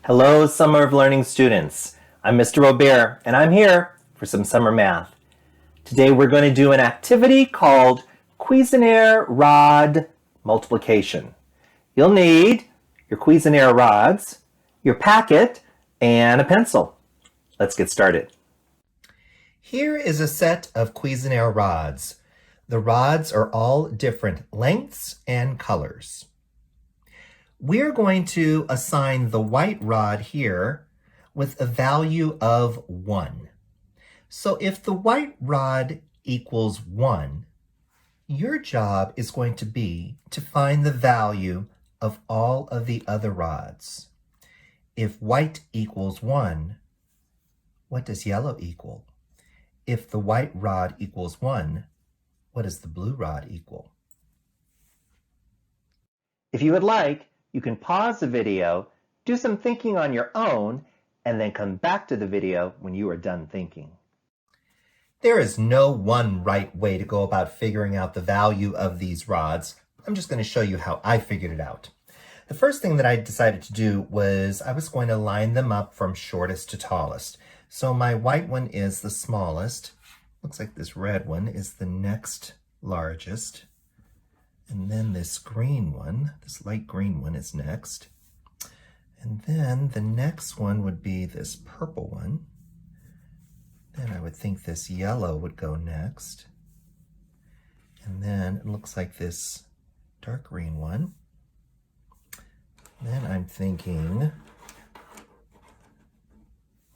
Hello, Summer of Learning students. I'm Mr. Robert, and I'm here for some summer math. Today we're going to do an activity called Cuisenaire Rod Multiplication. You'll need your Cuisenaire rods, your packet, and a pencil. Let's get started. Here is a set of Cuisenaire rods. The rods are all different lengths and colors. We're going to assign the white rod here with a value of 1. So if the white rod equals 1, your job is going to be to find the value of all of the other rods. If white equals 1, what does yellow equal? If the white rod equals 1, what does the blue rod equal? If you would like, you can pause the video, do some thinking on your own, and then come back to the video when you are done thinking. There is no one right way to go about figuring out the value of these rods. I'm just going to show you how I figured it out. The first thing that I decided to do was I was going to line them up from shortest to tallest. So my white one is the smallest. Looks like this red one is the next largest. And then this green one, this light green one is next. And then the next one would be this purple one. Then I would think this yellow would go next. And then it looks like this dark green one. Then I'm thinking,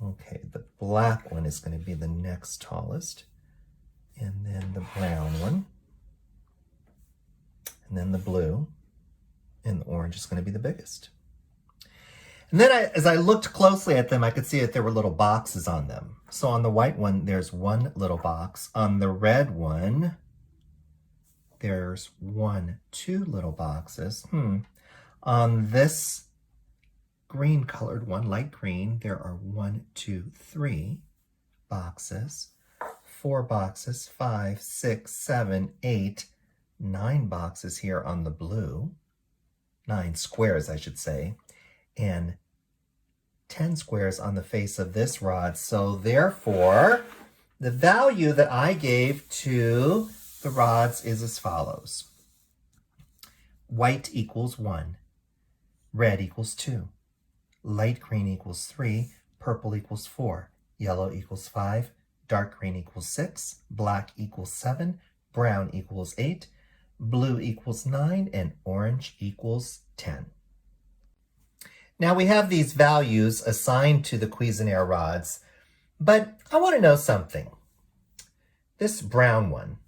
okay, the black one is going to be the next tallest. And then the brown one. And then the blue, and the orange is going to be the biggest. And then as I looked closely at them, I could see that there were little boxes on them. So on the white one, there's one little box. On the red one, there's two little boxes. On this green colored one, light green, there are 3 boxes. 4 boxes, 5, 6, 7, 8, 9 boxes here on the blue, 9 squares, I should say, and 10 squares on the face of this rod. So therefore, the value that I gave to the rods is as follows. White equals 1, red equals 2, light green equals 3, purple equals 4, yellow equals 5, dark green equals 6, black equals 7, brown equals 8, blue equals 9, and orange equals 10. Now we have these values assigned to the Cuisenaire rods, but I want to know something. This brown one,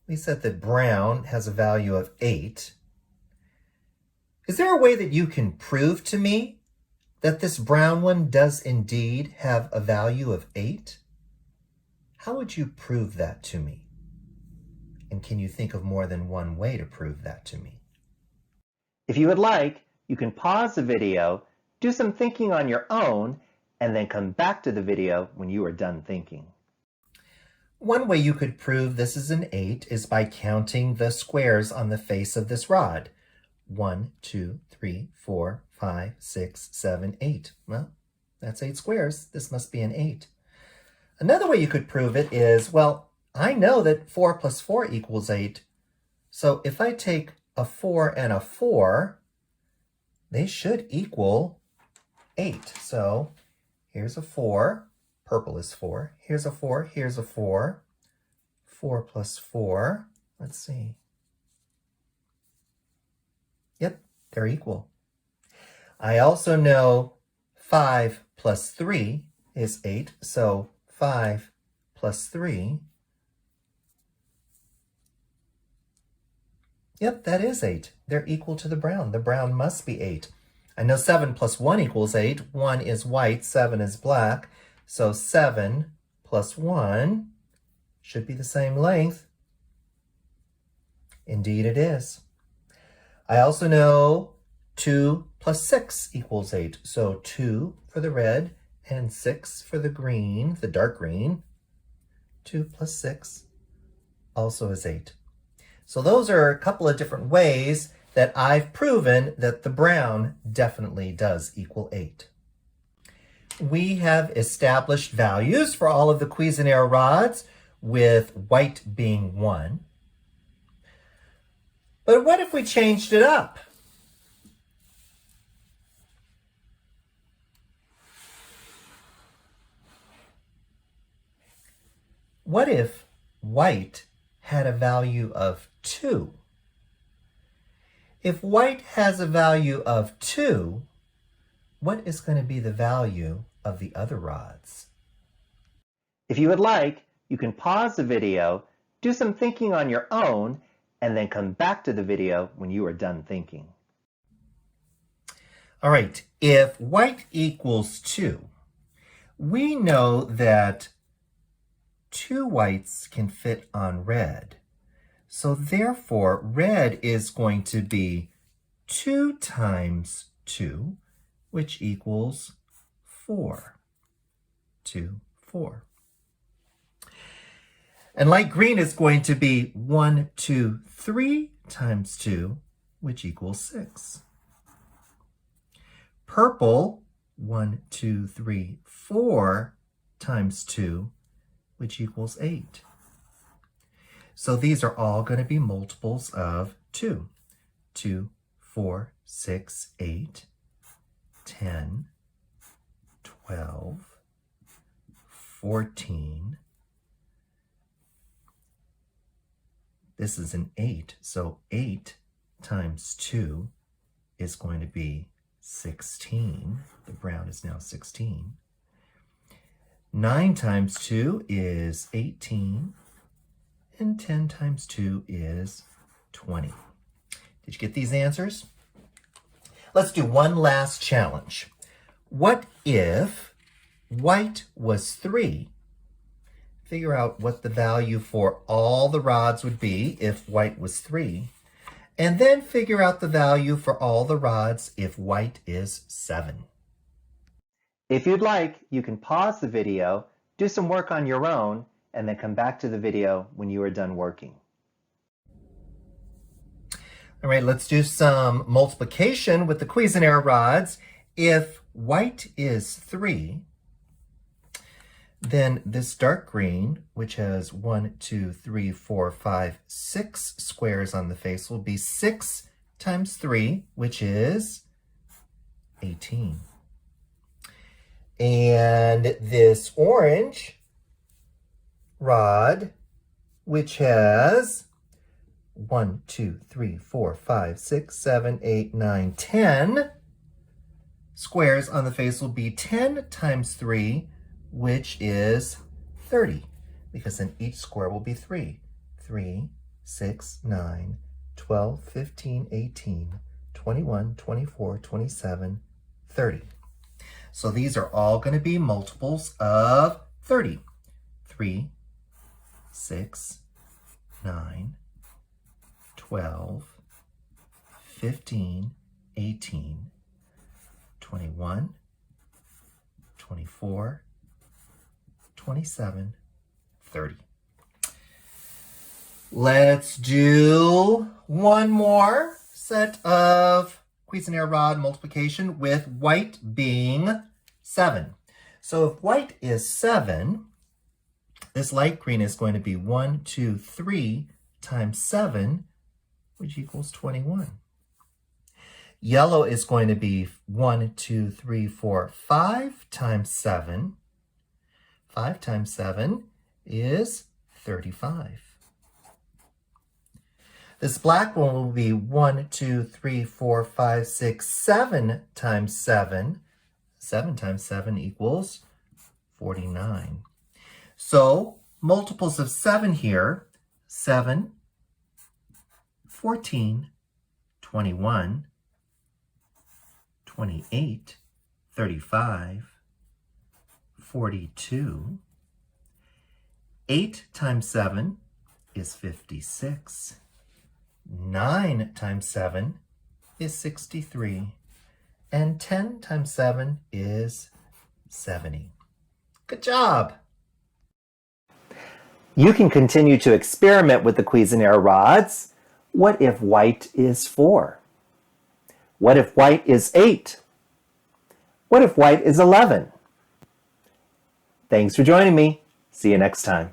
we said that brown has a value of 8. Is there a way that you can prove to me that this brown one does indeed have a value of 8? How would you prove that to me? And can you think of more than one way to prove that to me? If you would like, you can pause the video, do some thinking on your own, and then come back to the video when you are done thinking. One way you could prove this is an 8 is by counting the squares on the face of this rod. 1, 2, 3, 4, 5, 6, 7, 8. Well, that's 8 squares. This must be an 8. Another way you could prove it is, well, I know that 4 plus 4 equals 8. So if I take a 4 and a 4, they should equal 8. So here's a 4. Purple is 4. Here's a 4. Here's a 4. 4 plus 4. Let's see. Yep, they're equal. I also know 5 plus 3 is 8. So 5 plus 3. Yep, that is 8. They're equal to the brown. The brown must be 8. I know 7 plus 1 equals 8. 1 is white, 7 is black. So 7 plus 1 should be the same length. Indeed it is. I also know 2 plus 6 equals 8. So 2 for the red and 6 for the green, the dark green. 2 plus 6 also is 8. So those are a couple of different ways that I've proven that the brown definitely does equal 8. we have established values for all of the Cuisenaire rods, with white being 1. But what if we changed it up? What if white had a value of 2? If white has a value of 2, what is going to be the value of the other rods? If you would like, you can pause the video, do some thinking on your own, and then come back to the video when you are done thinking. All right, if white equals 2, we know that 2 whites can fit on red. So therefore, red is going to be 2 times 2, which equals 4. 2, 4. And light green is going to be 1, 2, 3 times 2, which equals 6. Purple, 1, 2, 3, 4 times 2, which equals 8. So these are all going to be multiples of 2. 2, 4, 6, 8, 10, 12, 14. This is an 8, so 8 times 2 is going to be 16. The brown is now 16. 9 times 2 is 18. And 10 times 2 is 20. Did you get these answers? Let's do one last challenge. What if white was 3? Figure out what the value for all the rods would be if white was 3. And then figure out the value for all the rods if white is 7. If you'd like, you can pause the video, do some work on your own, and then come back to the video when you are done working. All right, let's do some multiplication with the Cuisenaire rods. If white is 3, then this dark green, which has 1, 2, 3, 4, 5, 6 squares on the face, will be 6 times 3, which is 18. And this orange rod, which has 1, 2, 3, 4, 5, 6, 7, 8, 9, 10 squares on the face, will be 10 times 3, which is 30, because then each square will be 3. 3, 6, 9, 12, 15, 18, 21, 24, 27, 30. So these are all going to be multiples of 30. 3, 6, 9, 12, 15, 18, 21, 24, 27, 30. Let's do one more set of Cuisenaire rod multiplication with white being 7. So if white is 7, this light green is going to be 1, 2, 3 times 7, which equals 21. Yellow is going to be 1, 2, 3, 4, 5 times 7. 5 times 7 is 35. This black one will be 1, 2, 3, 4, 5, 6, 7 times 7. 7 times 7 equals 49. So multiples of 7 here: 7, 14, 21, 28, 35, 42. 8 times 7 is 56. 9 times 7 is 63. And 10 times 7 is 70. Good job! You can continue to experiment with the Cuisenaire rods. What if white is 4? What if white is 8? What if white is 11? Thanks for joining me. See you next time.